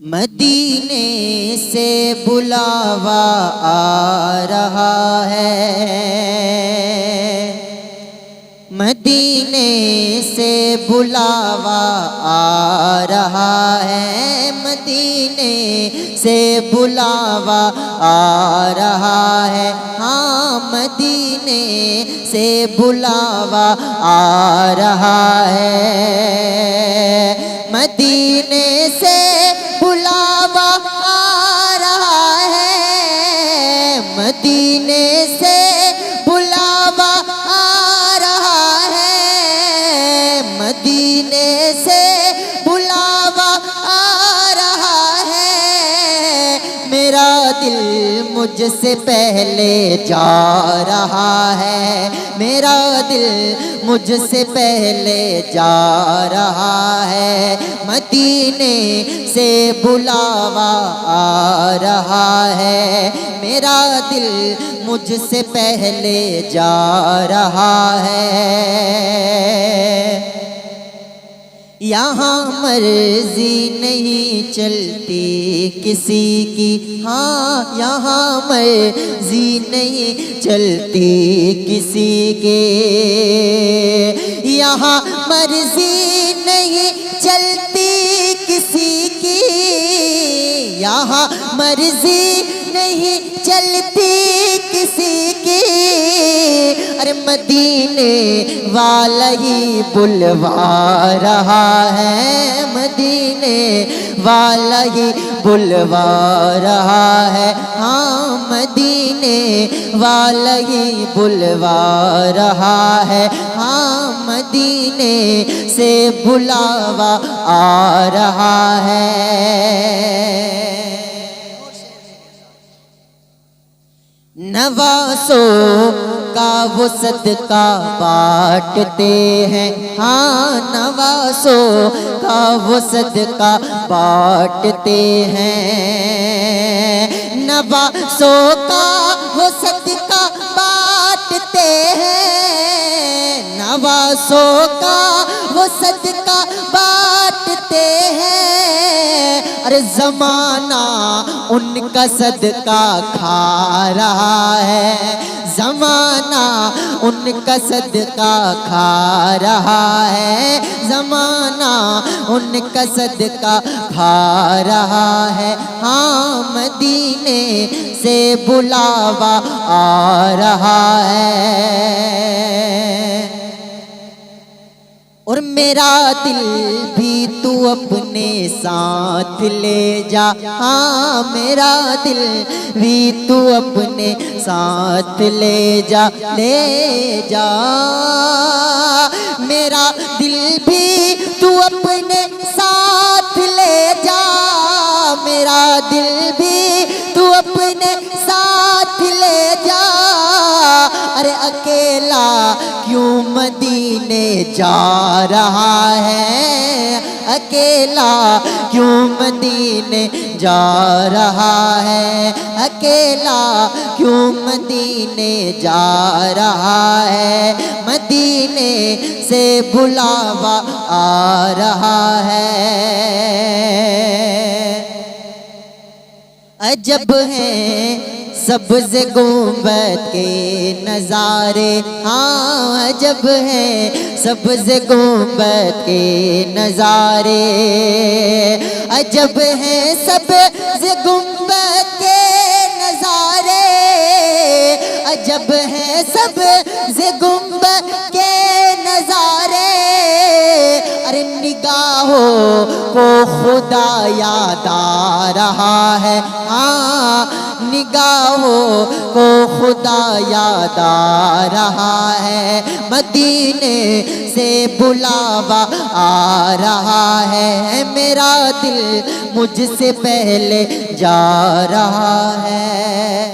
مدینے سے بلاوا آ رہا ہے، مدینے سے بلاوا آ رہا ہے، مدینے سے بلاوا آ رہا ہے، ہاں مدینے سے بلاوا آ رہا ہے، مدینے سے بلاوا آ رہا ہے، مدینے سے بلاوا آ رہا ہے، مدینے سے بلاوا آ رہا ہے، میرا دل مجھ سے پہلے جا رہا ہے، میرا دل مجھ سے پہلے جا رہا ہے، مدینے سے بلاوا آ رہا ہے، میرا دل مجھ سے پہلے جا رہا ہے، یہاں مرضی نہیں چلتی کسی کی، ہاں یہاں مرضی نہیں چلتی کسی کی، یہاں مرضی نہیں چلتی کسی کی، یہاں مرضی نہیں چلتی کسی کی، ارے مدینے والا ہی بلوا رہا ہے، مدینے والا ہی بلوا رہا ہے، ہاں مدینے والا ہی بلوا رہا ہے، ہاں مدینے سے بلاوا آ رہا ہے، نوازوں کا وہ صدقہ بانٹتے ہیں، ہاں نوازوں کا وہ صدقہ بانٹتے ہیں، نوازوں کا وہ صدقہ بانٹتے ہیں، نوازوں کا وہ صدقہ بانٹتے ہیں، ارے زمانہ ان کا صدقہ کھا رہا ہے، زمانہ ان کا صدقہ کھا رہا ہے، زمانہ ان کا صدقہ کھا رہا ہے، ہاں مدینے سے بلاوا آ رہا ہے، اور میرا دل بھی تو اپنے ساتھ لے جا، ہاں میرا دل بھی تو اپنے ساتھ لے جا، لے جا میرا دل بھی تو اپنے ساتھ لے جا، میرا دل بھی تو اپنے ساتھ لے جا، ارے اکیلا کیوں مدینے جا رہا ہے، اکیلا کیوں مدینے جا رہا ہے، اکیلا کیوں مدینے جا رہا ہے، مدینے سے بلاوا آ رہا ہے، عجب ہیں سبز گنبد کے نظارے، ہاں عجب ہیں سبز گنبد کے نظارے، عجب ہیں سبز گنبد کے نظارے، عجب ہیں سبز گنبد کے نظارے، ارے نگاہوں کو خدا یاد آ رہا ہے، ہاں نگاہوں کو خدا یاد آ رہا ہے، مدینے سے بلاوا آ رہا ہے، میرا دل مجھ سے پہلے جا رہا ہے۔